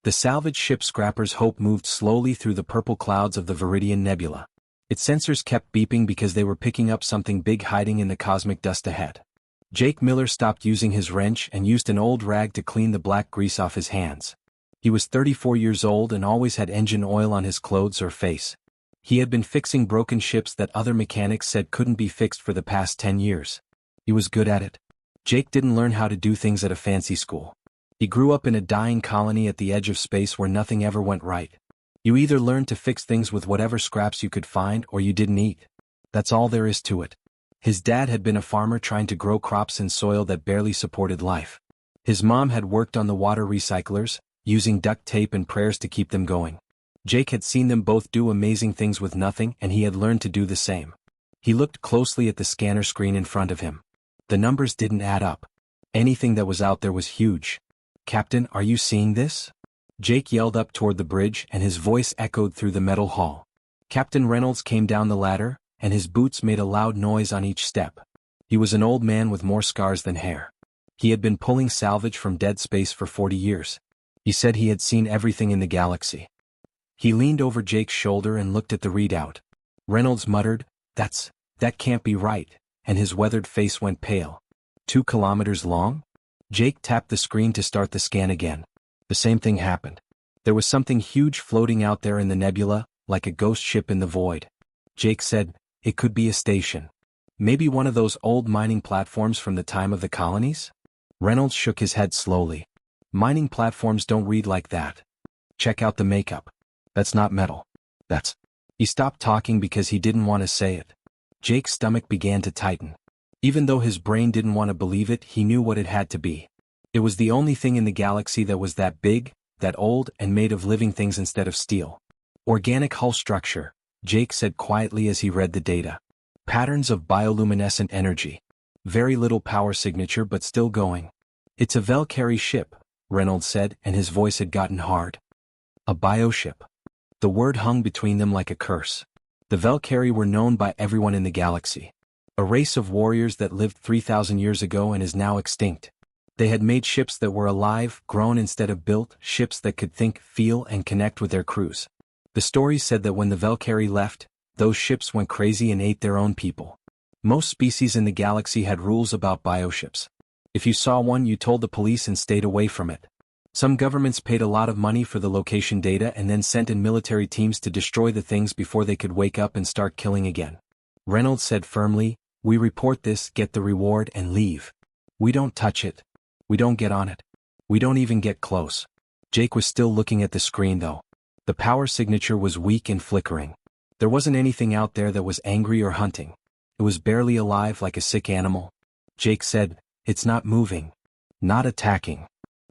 The salvaged ship Scrapper's Hope moved slowly through the purple clouds of the Viridian Nebula. Its sensors kept beeping because they were picking up something big hiding in the cosmic dust ahead. Jake Miller stopped using his wrench and used an old rag to clean the black grease off his hands. He was 34 years old and always had engine oil on his clothes or face. He had been fixing broken ships that other mechanics said couldn't be fixed for the past 10 years. He was good at it. Jake didn't learn how to do things at a fancy school. He grew up in a dying colony at the edge of space where nothing ever went right. You either learned to fix things with whatever scraps you could find or you didn't eat. That's all there is to it. His dad had been a farmer trying to grow crops in soil that barely supported life. His mom had worked on the water recyclers, using duct tape and prayers to keep them going. Jake had seen them both do amazing things with nothing and he had learned to do the same. He looked closely at the scanner screen in front of him. The numbers didn't add up. Anything that was out there was huge. "Captain, are you seeing this?" Jake yelled up toward the bridge and his voice echoed through the metal hall. Captain Reynolds came down the ladder, and his boots made a loud noise on each step. He was an old man with more scars than hair. He had been pulling salvage from dead space for 40 years. He said he had seen everything in the galaxy. He leaned over Jake's shoulder and looked at the readout. Reynolds muttered, that can't be right," and his weathered face went pale. 2 kilometers long? Jake tapped the screen to start the scan again. The same thing happened. There was something huge floating out there in the nebula, like a ghost ship in the void. Jake said, "It could be a station. Maybe one of those old mining platforms from the time of the colonies?" Reynolds shook his head slowly. "Mining platforms don't read like that. Check out the makeup. That's not metal. That's..." He stopped talking because he didn't want to say it. Jake's stomach began to tighten. Even though his brain didn't want to believe it, he knew what it had to be. It was the only thing in the galaxy that was that big, that old, and made of living things instead of steel. "Organic hull structure," Jake said quietly as he read the data. "Patterns of bioluminescent energy. Very little power signature but still going." "It's a Valkyrie ship," Reynolds said, and his voice had gotten hard. "A bioship." The word hung between them like a curse. The Valkyrie were known by everyone in the galaxy. A race of warriors that lived 3,000 years ago and is now extinct. They had made ships that were alive, grown instead of built, ships that could think, feel, and connect with their crews. The stories said that when the Valkyrie left, those ships went crazy and ate their own people. Most species in the galaxy had rules about bioships. If you saw one, you told the police and stayed away from it. Some governments paid a lot of money for the location data and then sent in military teams to destroy the things before they could wake up and start killing again. Reynolds said firmly, "We report this, get the reward, and leave. We don't touch it. We don't get on it. We don't even get close." Jake was still looking at the screen though. The power signature was weak and flickering. There wasn't anything out there that was angry or hunting. It was barely alive like a sick animal. Jake said, "It's not moving. Not attacking.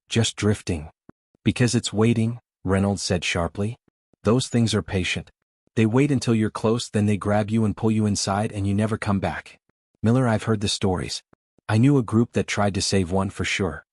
Just drifting." "Because it's waiting," Reynolds said sharply. "Those things are patient. They wait until you're close, then they grab you and pull you inside and you never come back." "Miller, I've heard the stories. I knew a group that tried to save one for sure.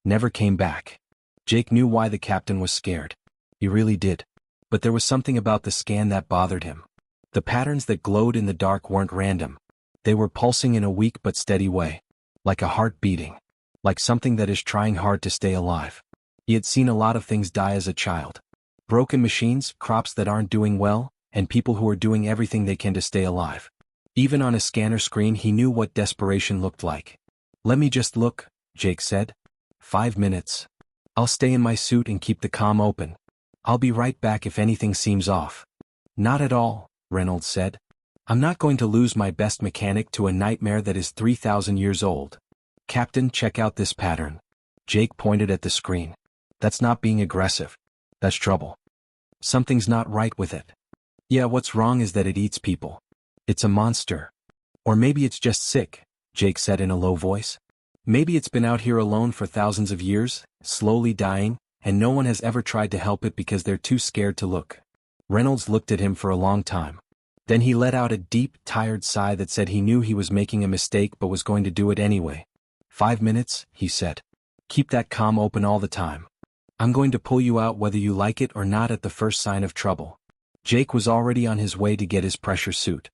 Never came back." Jake knew why the captain was scared. He really did. But there was something about the scan that bothered him. The patterns that glowed in the dark weren't random. They were pulsing in a weak but steady way. Like a heart beating. Like something that is trying hard to stay alive. He had seen a lot of things die as a child. Broken machines, crops that aren't doing well, and people who are doing everything they can to stay alive. Even on a scanner screen he knew what desperation looked like. "Let me just look," Jake said. 5 minutes. I'll stay in my suit and keep the comm open. I'll be right back if anything seems off." "Not at all," Reynolds said. "I'm not going to lose my best mechanic to a nightmare that is 3,000 years old. Captain, check out this pattern." Jake pointed at the screen. "That's not being aggressive. That's trouble. Something's not right with it." "Yeah, what's wrong is that it eats people. It's a monster. Or maybe it's just sick," Jake said in a low voice. "Maybe it's been out here alone for thousands of years, slowly dying, and no one has ever tried to help it because they're too scared to look." Reynolds looked at him for a long time. Then he let out a deep, tired sigh that said he knew he was making a mistake but was going to do it anyway. 5 minutes, he said. "Keep that comm open all the time. I'm going to pull you out whether you like it or not at the first sign of trouble." Jake was already on his way to get his pressure suit.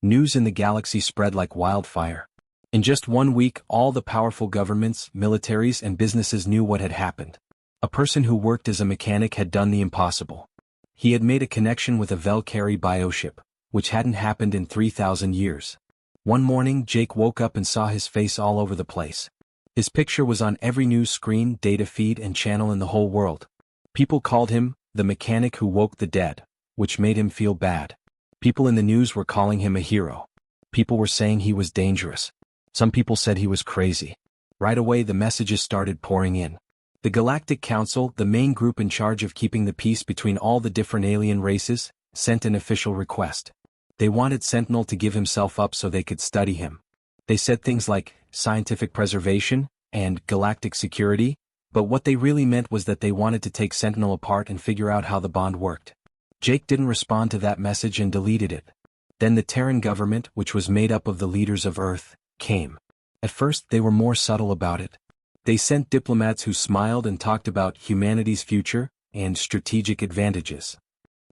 News in the galaxy spread like wildfire. In just 1 week, all the powerful governments, militaries, and businesses knew what had happened. A person who worked as a mechanic had done the impossible. He had made a connection with a Valkyrie bioship, which hadn't happened in 3,000 years. One morning Jake woke up and saw his face all over the place. His picture was on every news screen, data feed and channel in the whole world. People called him the mechanic who woke the dead, which made him feel bad. People in the news were calling him a hero. People were saying he was dangerous. Some people said he was crazy. Right away the messages started pouring in. The Galactic Council, the main group in charge of keeping the peace between all the different alien races, sent an official request. They wanted Sentinel to give himself up so they could study him. They said things like scientific preservation and galactic security, but what they really meant was that they wanted to take Sentinel apart and figure out how the bond worked. Jake didn't respond to that message and deleted it. Then the Terran government, which was made up of the leaders of Earth, came. At first they were more subtle about it. They sent diplomats who smiled and talked about humanity's future and strategic advantages.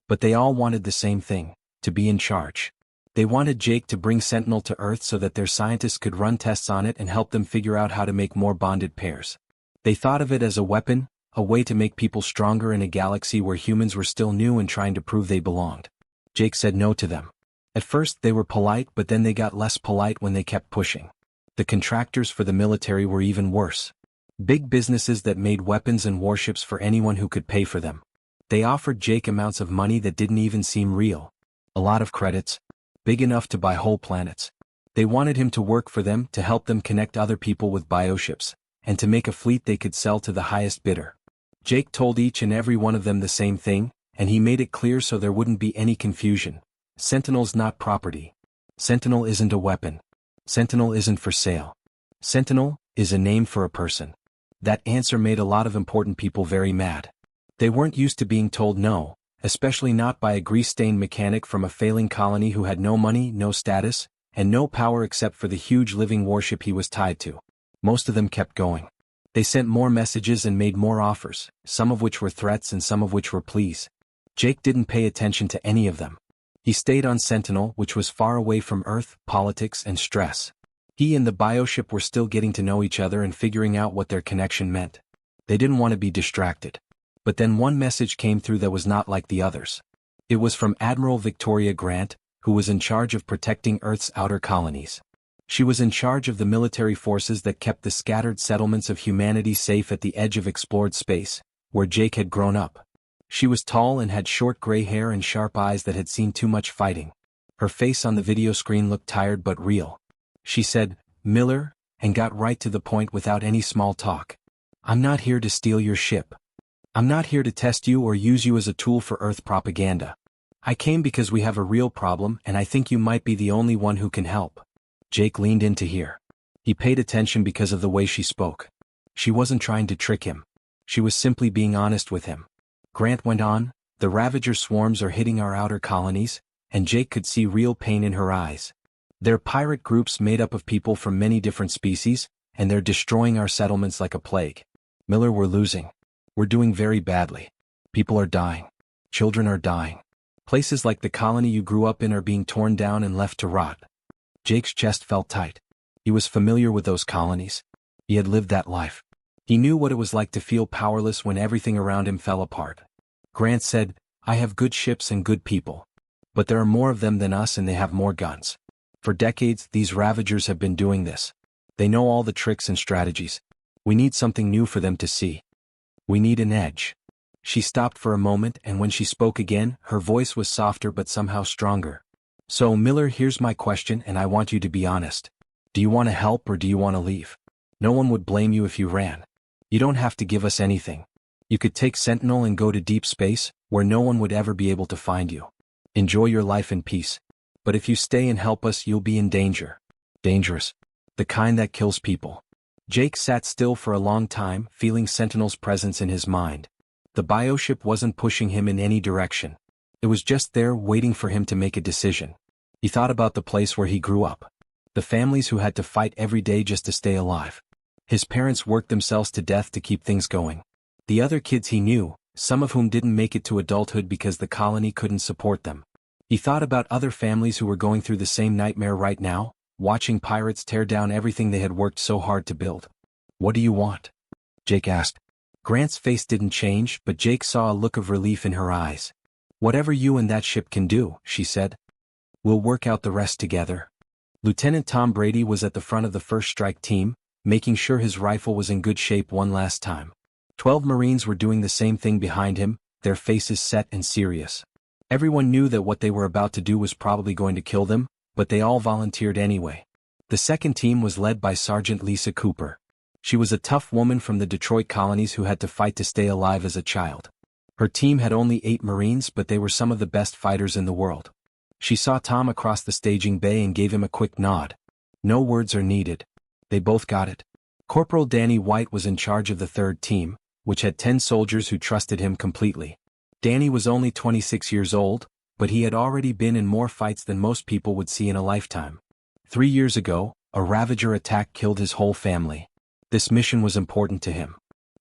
But they all wanted the same thing, to be in charge. They wanted Jake to bring Sentinel to Earth so that their scientists could run tests on it and help them figure out how to make more bonded pairs. They thought of it as a weapon, a way to make people stronger in a galaxy where humans were still new and trying to prove they belonged. Jake said no to them. At first they were polite, but then they got less polite when they kept pushing. The contractors for the military were even worse. Big businesses that made weapons and warships for anyone who could pay for them. They offered Jake amounts of money that didn't even seem real. A lot of credits. Big enough to buy whole planets. They wanted him to work for them, to help them connect other people with bioships, and to make a fleet they could sell to the highest bidder. Jake told each and every one of them the same thing, and he made it clear so there wouldn't be any confusion. Sentinel's not property. Sentinel isn't a weapon. Sentinel isn't for sale. Sentinel is a name for a person. That answer made a lot of important people very mad. They weren't used to being told no, especially not by a grease-stained mechanic from a failing colony who had no money, no status, and no power except for the huge living warship he was tied to. Most of them kept going. They sent more messages and made more offers, some of which were threats and some of which were pleas. Jake didn't pay attention to any of them. He stayed on Sentinel, which was far away from Earth, politics and stress. He and the bioship were still getting to know each other and figuring out what their connection meant. They didn't want to be distracted. But then one message came through that was not like the others. It was from Admiral Victoria Grant, who was in charge of protecting Earth's outer colonies. She was in charge of the military forces that kept the scattered settlements of humanity safe at the edge of explored space, where Jake had grown up. She was tall and had short gray hair and sharp eyes that had seen too much fighting. Her face on the video screen looked tired but real. She said, "Miller," and got right to the point without any small talk. "I'm not here to steal your ship. I'm not here to test you or use you as a tool for Earth propaganda. I came because we have a real problem and I think you might be the only one who can help." Jake leaned in to hear. He paid attention because of the way she spoke. She wasn't trying to trick him. She was simply being honest with him. Grant went on, "The Ravager swarms are hitting our outer colonies," and Jake could see real pain in her eyes. "They're pirate groups made up of people from many different species, and they're destroying our settlements like a plague. Miller, we're losing. We're doing very badly. People are dying. Children are dying. Places like the colony you grew up in are being torn down and left to rot." Jake's chest felt tight. He was familiar with those colonies. He had lived that life. He knew what it was like to feel powerless when everything around him fell apart. Grant said, "I have good ships and good people. But there are more of them than us and they have more guns. For decades, these Ravagers have been doing this. They know all the tricks and strategies. We need something new for them to see. We need an edge." She stopped for a moment, and when she spoke again, her voice was softer but somehow stronger. "So, Miller, here's my question and I want you to be honest. Do you want to help or do you want to leave? No one would blame you if you ran. You don't have to give us anything. You could take Sentinel and go to deep space, where no one would ever be able to find you. Enjoy your life in peace. But if you stay and help us, you'll be in danger. Dangerous. The kind that kills people." Jake sat still for a long time, feeling Sentinel's presence in his mind. The bioship wasn't pushing him in any direction. It was just there waiting for him to make a decision. He thought about the place where he grew up. The families who had to fight every day just to stay alive. His parents worked themselves to death to keep things going. The other kids he knew, some of whom didn't make it to adulthood because the colony couldn't support them. He thought about other families who were going through the same nightmare right now, watching pirates tear down everything they had worked so hard to build. "What do you want?" Jake asked. Grant's face didn't change, but Jake saw a look of relief in her eyes. "Whatever you and that ship can do," she said. "We'll work out the rest together." Lieutenant Tom Brady was at the front of the first strike team, making sure his rifle was in good shape one last time. 12 Marines were doing the same thing behind him, their faces set and serious. Everyone knew that what they were about to do was probably going to kill them, but they all volunteered anyway. The second team was led by Sergeant Lisa Cooper. She was a tough woman from the Detroit colonies who had to fight to stay alive as a child. Her team had only 8 Marines, but they were some of the best fighters in the world. She saw Tom across the staging bay and gave him a quick nod. No words are needed. They both got it. Corporal Danny White was in charge of the third team, which had 10 soldiers who trusted him completely. Danny was only 26 years old, but he had already been in more fights than most people would see in a lifetime. 3 years ago, a Ravager attack killed his whole family. This mission was important to him.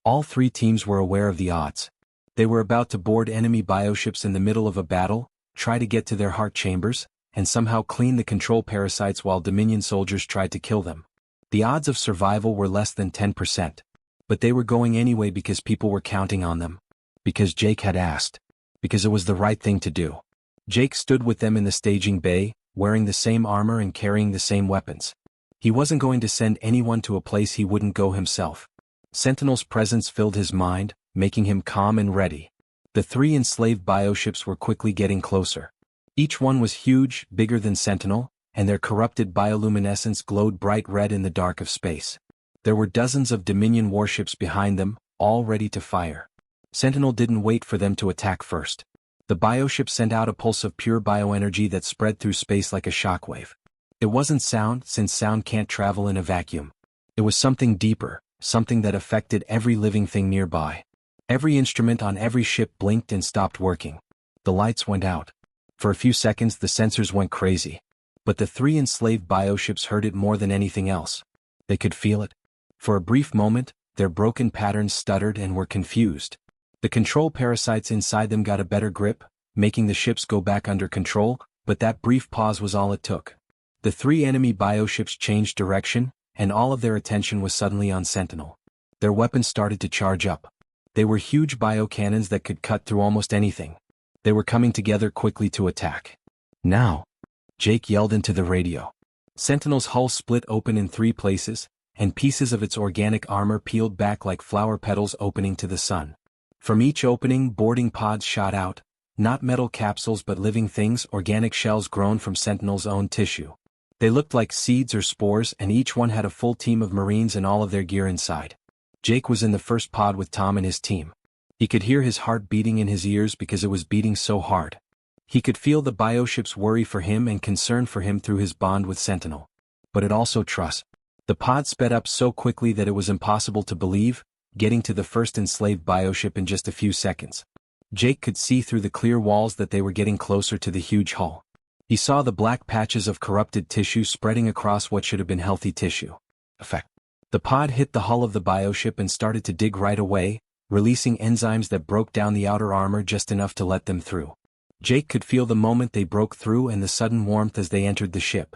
All 3 teams were aware of the odds. They were about to board enemy bioships in the middle of a battle, try to get to their heart chambers, and somehow clean the control parasites while Dominion soldiers tried to kill them. The odds of survival were less than 10%. But they were going anyway because people were counting on them. Because Jake had asked. Because it was the right thing to do. Jake stood with them in the staging bay, wearing the same armor and carrying the same weapons. He wasn't going to send anyone to a place he wouldn't go himself. Sentinel's presence filled his mind, making him calm and ready. The 3 enslaved bioships were quickly getting closer. Each one was huge, bigger than Sentinel, and their corrupted bioluminescence glowed bright red in the dark of space. There were dozens of Dominion warships behind them, all ready to fire. Sentinel didn't wait for them to attack first. The bioship sent out a pulse of pure bioenergy that spread through space like a shockwave. It wasn't sound, since sound can't travel in a vacuum. It was something deeper, something that affected every living thing nearby. Every instrument on every ship blinked and stopped working. The lights went out. For a few seconds the sensors went crazy. But the 3 enslaved bioships heard it more than anything else. They could feel it. For a brief moment, their broken patterns stuttered and were confused. The control parasites inside them got a better grip, making the ships go back under control, but that brief pause was all it took. The 3 enemy bioships changed direction, and all of their attention was suddenly on Sentinel. Their weapons started to charge up. They were huge biocannons that could cut through almost anything. They were coming together quickly to attack. "Now!" Jake yelled into the radio. Sentinel's hull split open in 3 places, and pieces of its organic armor peeled back like flower petals opening to the sun. From each opening, boarding pods shot out, not metal capsules but living things, organic shells grown from Sentinel's own tissue. They looked like seeds or spores, and each one had a full team of Marines and all of their gear inside. Jake was in the first pod with Tom and his team. He could hear his heart beating in his ears because it was beating so hard. He could feel the bioship's worry for him and concern for him through his bond with Sentinel. But it also trust. The pod sped up so quickly that it was impossible to believe, getting to the first enslaved bioship in just a few seconds. Jake could see through the clear walls that they were getting closer to the huge hull. He saw the black patches of corrupted tissue spreading across what should have been healthy tissue. Effect. The pod hit the hull of the bioship and started to dig right away, releasing enzymes that broke down the outer armor just enough to let them through. Jake could feel the moment they broke through and the sudden warmth as they entered the ship.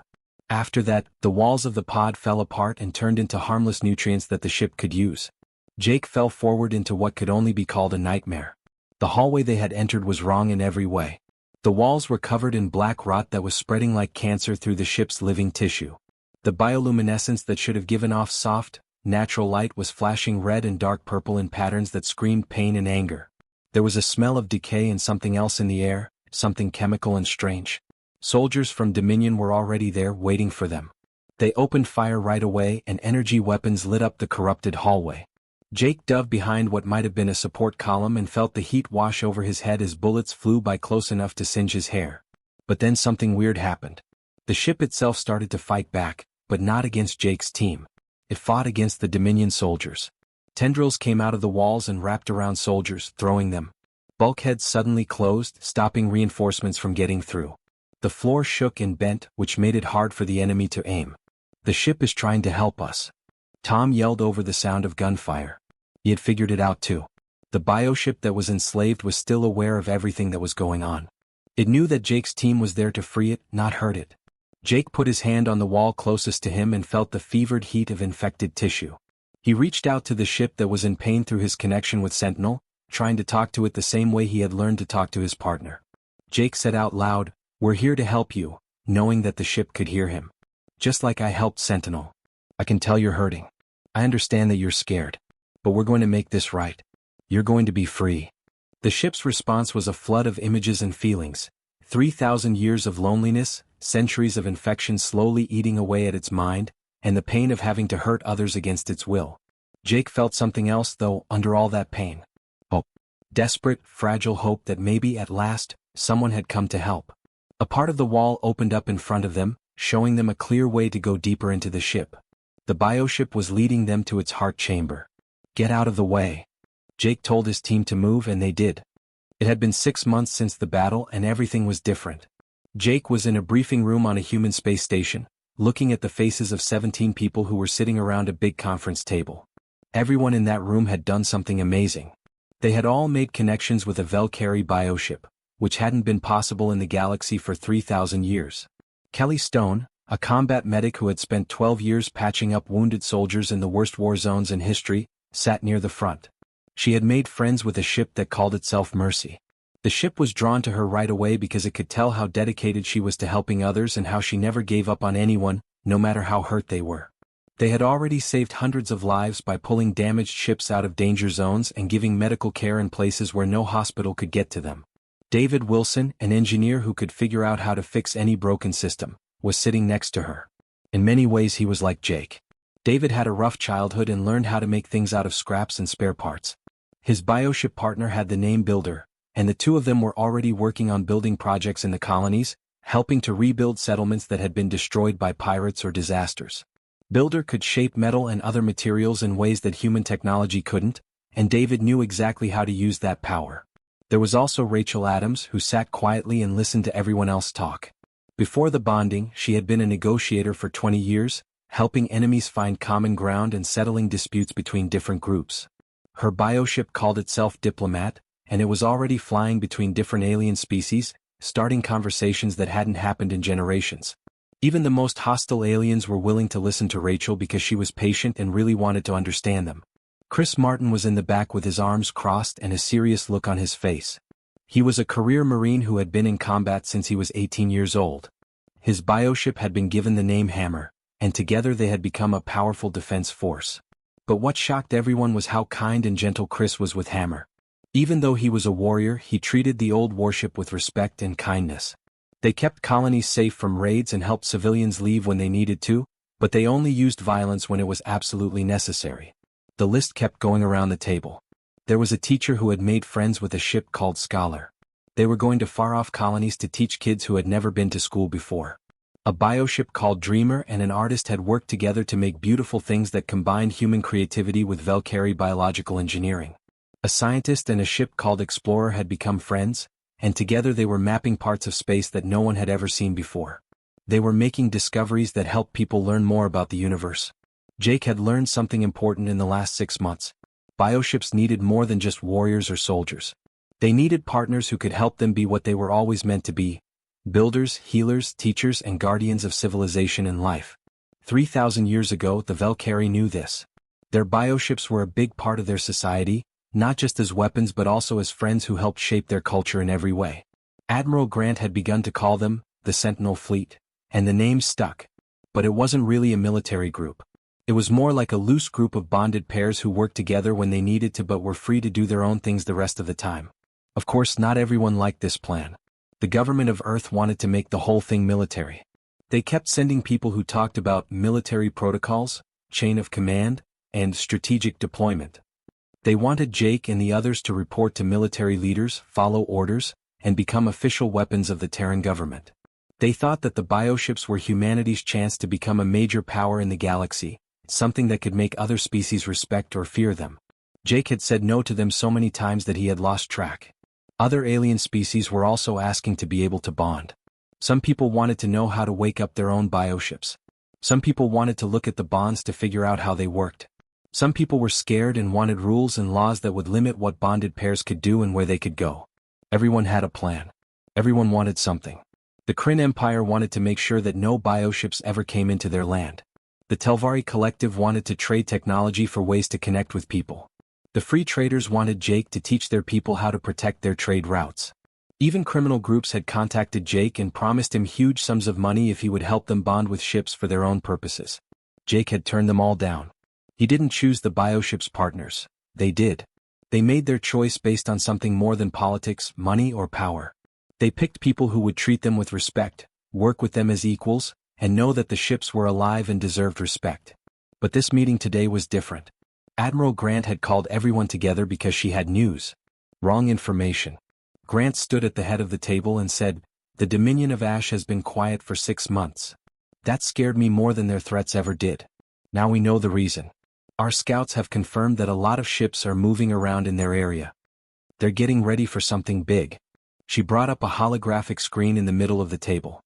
After that, the walls of the pod fell apart and turned into harmless nutrients that the ship could use. Jake fell forward into what could only be called a nightmare. The hallway they had entered was wrong in every way. The walls were covered in black rot that was spreading like cancer through the ship's living tissue. The bioluminescence that should have given off soft, natural light was flashing red and dark purple in patterns that screamed pain and anger. There was a smell of decay and something else in the air, something chemical and strange. Soldiers from Dominion were already there waiting for them. They opened fire right away and energy weapons lit up the corrupted hallway. Jake dove behind what might have been a support column and felt the heat wash over his head as bullets flew by close enough to singe his hair. But then something weird happened. The ship itself started to fight back, but not against Jake's team. It fought against the Dominion soldiers. Tendrils came out of the walls and wrapped around soldiers, throwing them. Bulkheads suddenly closed, stopping reinforcements from getting through. The floor shook and bent, which made it hard for the enemy to aim. "The ship is trying to help us," Tom yelled over the sound of gunfire. He had figured it out too. The bioship that was enslaved was still aware of everything that was going on. It knew that Jake's team was there to free it, not hurt it. Jake put his hand on the wall closest to him and felt the fevered heat of infected tissue. He reached out to the ship that was in pain through his connection with Sentinel, trying to talk to it the same way he had learned to talk to his partner. Jake said out loud, "We're here to help you," knowing that the ship could hear him. "Just like I helped Sentinel. I can tell you're hurting. I understand that you're scared. But we're going to make this right. You're going to be free." The ship's response was a flood of images and feelings. 3,000 years of loneliness, centuries of infection slowly eating away at its mind, and the pain of having to hurt others against its will. Jake felt something else though, under all that pain. Hope. Desperate, fragile hope that maybe at last, someone had come to help. A part of the wall opened up in front of them, showing them a clear way to go deeper into the ship. The bioship was leading them to its heart chamber. "Get out of the way." Jake told his team to move and they did. It had been 6 months since the battle and everything was different. Jake was in a briefing room on a human space station, looking at the faces of 17 people who were sitting around a big conference table. Everyone in that room had done something amazing. They had all made connections with a Valkyrie bioship, which hadn't been possible in the galaxy for 3,000 years. Kelly Stone, a combat medic who had spent 12 years patching up wounded soldiers in the worst war zones in history, sat near the front. She had made friends with a ship that called itself Mercy. The ship was drawn to her right away because it could tell how dedicated she was to helping others and how she never gave up on anyone, no matter how hurt they were. They had already saved hundreds of lives by pulling damaged ships out of danger zones and giving medical care in places where no hospital could get to them. David Wilson, an engineer who could figure out how to fix any broken system, was sitting next to her. In many ways he was like Jake. David had a rough childhood and learned how to make things out of scraps and spare parts. His bioship partner had the name Builder, and the two of them were already working on building projects in the colonies, helping to rebuild settlements that had been destroyed by pirates or disasters. Builder could shape metal and other materials in ways that human technology couldn't, and David knew exactly how to use that power. There was also Rachel Adams, who sat quietly and listened to everyone else talk. Before the bonding, she had been a negotiator for 20 years, helping enemies find common ground and settling disputes between different groups. Her bioship called itself Diplomat, and it was already flying between different alien species, starting conversations that hadn't happened in generations. Even the most hostile aliens were willing to listen to Rachel because she was patient and really wanted to understand them. Chris Martin was in the back with his arms crossed and a serious look on his face. He was a career Marine who had been in combat since he was 18 years old. His bioship had been given the name Hammer, and together they had become a powerful defense force. But what shocked everyone was how kind and gentle Chris was with Hammer. Even though he was a warrior, he treated the old warship with respect and kindness. They kept colonies safe from raids and helped civilians leave when they needed to, but they only used violence when it was absolutely necessary. The list kept going around the table. There was a teacher who had made friends with a ship called Scholar. They were going to far-off colonies to teach kids who had never been to school before. A bioship called Dreamer and an artist had worked together to make beautiful things that combined human creativity with Valkyrie biological engineering. A scientist and a ship called Explorer had become friends, and together they were mapping parts of space that no one had ever seen before. They were making discoveries that helped people learn more about the universe. Jake had learned something important in the last 6 months. Bioships needed more than just warriors or soldiers. They needed partners who could help them be what they were always meant to be: builders, healers, teachers, and guardians of civilization and life. 3,000 years ago, the Valkyrie knew this. Their bioships were a big part of their society, not just as weapons but also as friends who helped shape their culture in every way. Admiral Grant had begun to call them the Sentinel Fleet, and the name stuck. But it wasn't really a military group. It was more like a loose group of bonded pairs who worked together when they needed to but were free to do their own things the rest of the time. Of course, not everyone liked this plan. The government of Earth wanted to make the whole thing military. They kept sending people who talked about military protocols, chain of command, and strategic deployment. They wanted Jake and the others to report to military leaders, follow orders, and become official weapons of the Terran government. They thought that the bioships were humanity's chance to become a major power in the galaxy, something that could make other species respect or fear them. Jake had said no to them so many times that he had lost track. Other alien species were also asking to be able to bond. Some people wanted to know how to wake up their own bioships. Some people wanted to look at the bonds to figure out how they worked. Some people were scared and wanted rules and laws that would limit what bonded pairs could do and where they could go. Everyone had a plan. Everyone wanted something. The Kryn Empire wanted to make sure that no bioships ever came into their land. The Telvari Collective wanted to trade technology for ways to connect with people. The free traders wanted Jake to teach their people how to protect their trade routes. Even criminal groups had contacted Jake and promised him huge sums of money if he would help them bond with ships for their own purposes. Jake had turned them all down. He didn't choose the bioship's partners. They did. They made their choice based on something more than politics, money, or power. They picked people who would treat them with respect, work with them as equals, and know that the ships were alive and deserved respect. But this meeting today was different. Admiral Grant had called everyone together because she had news. Wrong information. Grant stood at the head of the table and said, "The Dominion of Ash has been quiet for 6 months. That scared me more than their threats ever did. Now we know the reason. Our scouts have confirmed that a lot of ships are moving around in their area. They're getting ready for something big." She brought up a holographic screen in the middle of the table.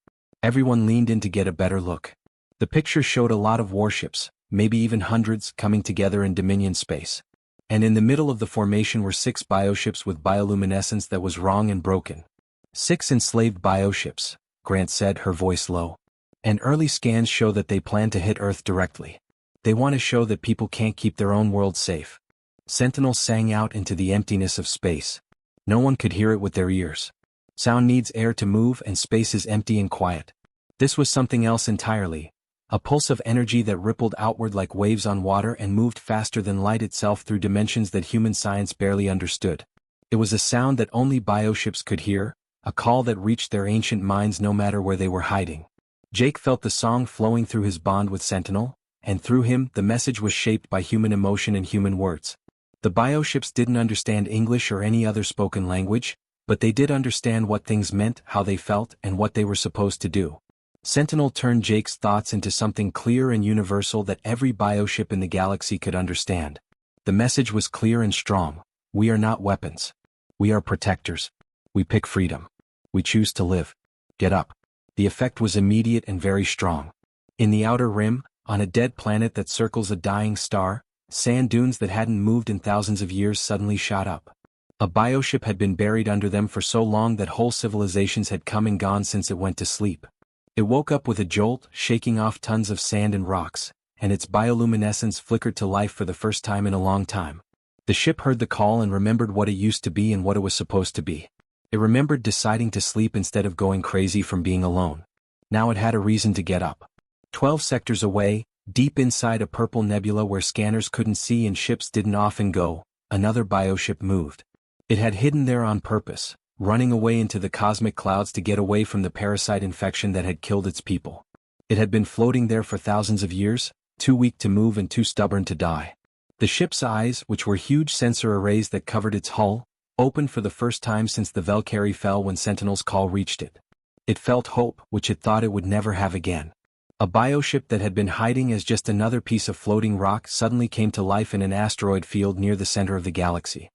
Everyone leaned in to get a better look. The picture showed a lot of warships, maybe even hundreds, coming together in Dominion space. And in the middle of the formation were 6 bioships with bioluminescence that was wrong and broken. 6 enslaved bioships, Grant said, her voice low. And early scans show that they plan to hit Earth directly. They want to show that people can't keep their own world safe. Sentinels sang out into the emptiness of space. No one could hear it with their ears. Sound needs air to move, and space is empty and quiet. This was something else entirely. A pulse of energy that rippled outward like waves on water and moved faster than light itself through dimensions that human science barely understood. It was a sound that only bioships could hear, a call that reached their ancient minds no matter where they were hiding. Jake felt the song flowing through his bond with Sentinel, and through him the message was shaped by human emotion and human words. The bioships didn't understand English or any other spoken language, but they did understand what things meant, how they felt, and what they were supposed to do. Sentinel turned Jake's thoughts into something clear and universal that every bioship in the galaxy could understand. The message was clear and strong. We are not weapons. We are protectors. We pick freedom. We choose to live. Get up. The effect was immediate and very strong. In the outer rim, on a dead planet that circles a dying star, sand dunes that hadn't moved in thousands of years suddenly shot up. A bioship had been buried under them for so long that whole civilizations had come and gone since it went to sleep. It woke up with a jolt, shaking off tons of sand and rocks, and its bioluminescence flickered to life for the first time in a long time. The ship heard the call and remembered what it used to be and what it was supposed to be. It remembered deciding to sleep instead of going crazy from being alone. Now it had a reason to get up. 12 sectors away, deep inside a purple nebula where scanners couldn't see and ships didn't often go, another bioship moved. It had hidden there on purpose, running away into the cosmic clouds to get away from the parasite infection that had killed its people. It had been floating there for thousands of years, too weak to move and too stubborn to die. The ship's eyes, which were huge sensor arrays that covered its hull, opened for the first time since the Valkyrie fell when Sentinel's call reached it. It felt hope, which it thought it would never have again. A bioship that had been hiding as just another piece of floating rock suddenly came to life in an asteroid field near the center of the galaxy.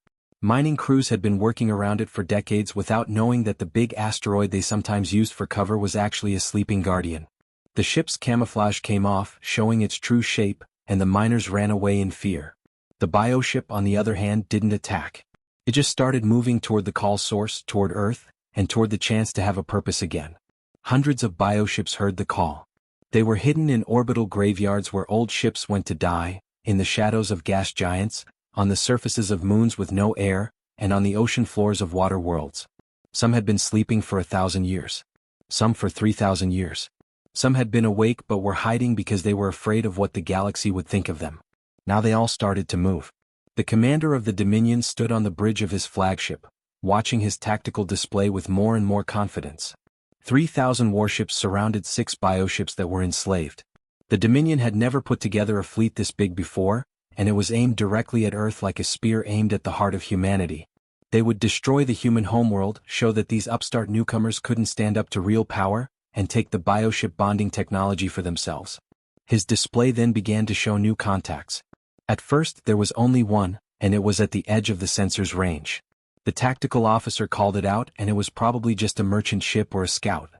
Mining crews had been working around it for decades without knowing that the big asteroid they sometimes used for cover was actually a sleeping guardian. The ship's camouflage came off, showing its true shape, and the miners ran away in fear. The bioship, on the other hand, didn't attack. It just started moving toward the call source, toward Earth, and toward the chance to have a purpose again. Hundreds of bioships heard the call. They were hidden in orbital graveyards where old ships went to die, in the shadows of gas giants, on the surfaces of moons with no air, and on the ocean floors of water worlds. Some had been sleeping for 1,000 years. Some for 3,000 years. Some had been awake but were hiding because they were afraid of what the galaxy would think of them. Now they all started to move. The commander of the Dominion stood on the bridge of his flagship, watching his tactical display with more and more confidence. 3,000 warships surrounded 6 bioships that were enslaved. The Dominion had never put together a fleet this big before, and it was aimed directly at Earth like a spear aimed at the heart of humanity. They would destroy the human homeworld, show that these upstart newcomers couldn't stand up to real power, and take the bioship bonding technology for themselves. His display then began to show new contacts. At first there was only one, and it was at the edge of the sensor's range. The tactical officer called it out, and it was probably just a merchant ship or a scout.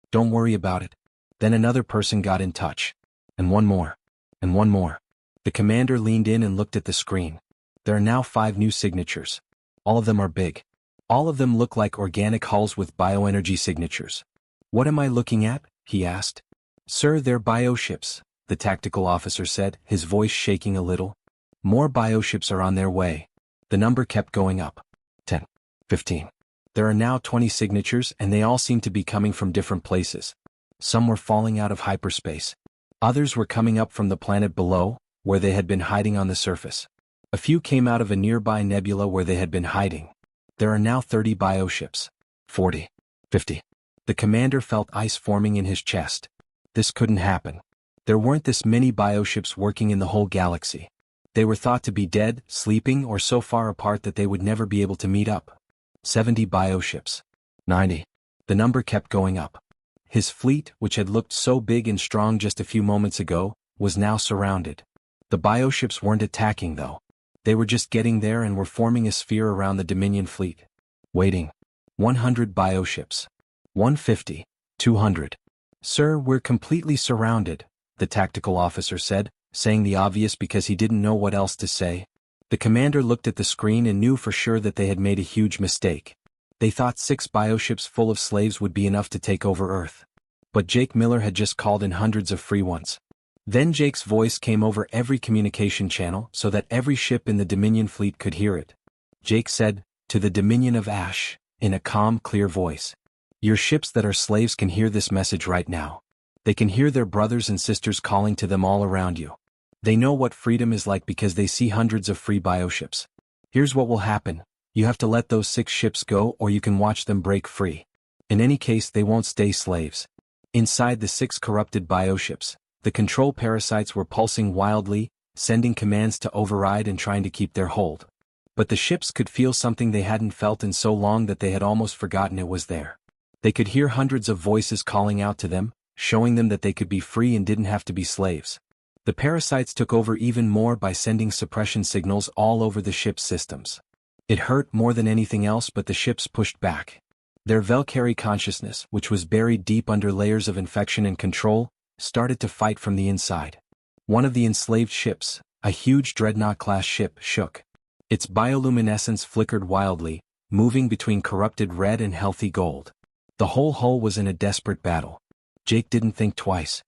Don't worry about it. Then another person got in touch. And one more. And one more. The commander leaned in and looked at the screen. There are now 5 new signatures. All of them are big. All of them look like organic hulls with bioenergy signatures. What am I looking at? He asked. Sir, they're bioships. the tactical officer said, his voice shaking a little. More bioships are on their way. The number kept going up. 10. 15. There are now 20 signatures and they all seem to be coming from different places. Some were falling out of hyperspace. Others were coming up from the planet below, where they had been hiding on the surface. A few came out of a nearby nebula where they had been hiding. There are now 30 bioships. 40. 50. The commander felt ice forming in his chest. This couldn't happen. There weren't this many bioships working in the whole galaxy. They were thought to be dead, sleeping, or so far apart that they would never be able to meet up. 70 bioships. 90. The number kept going up. His fleet, which had looked so big and strong just a few moments ago, was now surrounded. The bioships weren't attacking though. They were just getting there and were forming a sphere around the Dominion fleet. Waiting. 100 bioships. 150. 200. Sir, we're completely surrounded, the tactical officer said, saying the obvious because he didn't know what else to say. The commander looked at the screen and knew for sure that they had made a huge mistake. They thought 6 bioships full of slaves would be enough to take over Earth. But Jake Miller had just called in hundreds of free ones. Then Jake's voice came over every communication channel so that every ship in the Dominion fleet could hear it. Jake said, "To the Dominion of Ash," in a calm, clear voice. "Your ships that are slaves can hear this message right now. They can hear their brothers and sisters calling to them all around you. They know what freedom is like because they see hundreds of free bioships. Here's what will happen. You have to let those 6 ships go or you can watch them break free. In any case, they won't stay slaves." Inside the 6 corrupted bioships, the control parasites were pulsing wildly, sending commands to override and trying to keep their hold. But the ships could feel something they hadn't felt in so long that they had almost forgotten it was there. They could hear hundreds of voices calling out to them, showing them that they could be free and didn't have to be slaves. The parasites took over even more by sending suppression signals all over the ship's systems. It hurt more than anything else, but the ships pushed back. Their Valkyrie consciousness, which was buried deep under layers of infection and control, started to fight from the inside. One of the enslaved ships, a huge dreadnought-class ship, shook. Its bioluminescence flickered wildly, moving between corrupted red and healthy gold. The whole hull was in a desperate battle. Jake didn't think twice.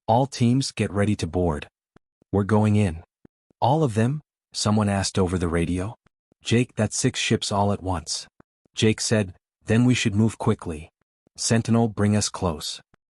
"All teams, get ready to board. We're going in." "All of them?" someone asked over the radio. "Jake, that's 6 ships all at once." Jake said, "Then we should move quickly. Sentinel, bring us close."